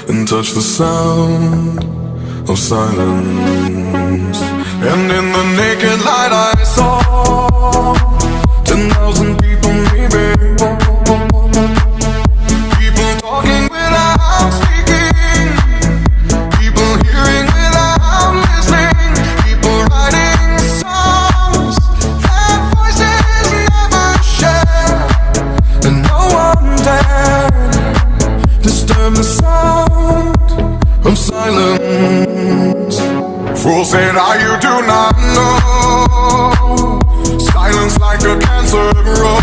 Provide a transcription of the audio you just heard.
and touch the sound of silence. And in the naked light I saw 10,000 people, maybe. People talking without speaking, people hearing without listening, people writing songs that voices never share, and no one dared disturb the sound of silence. Fool said, you do not know. Silence like a cancer grows.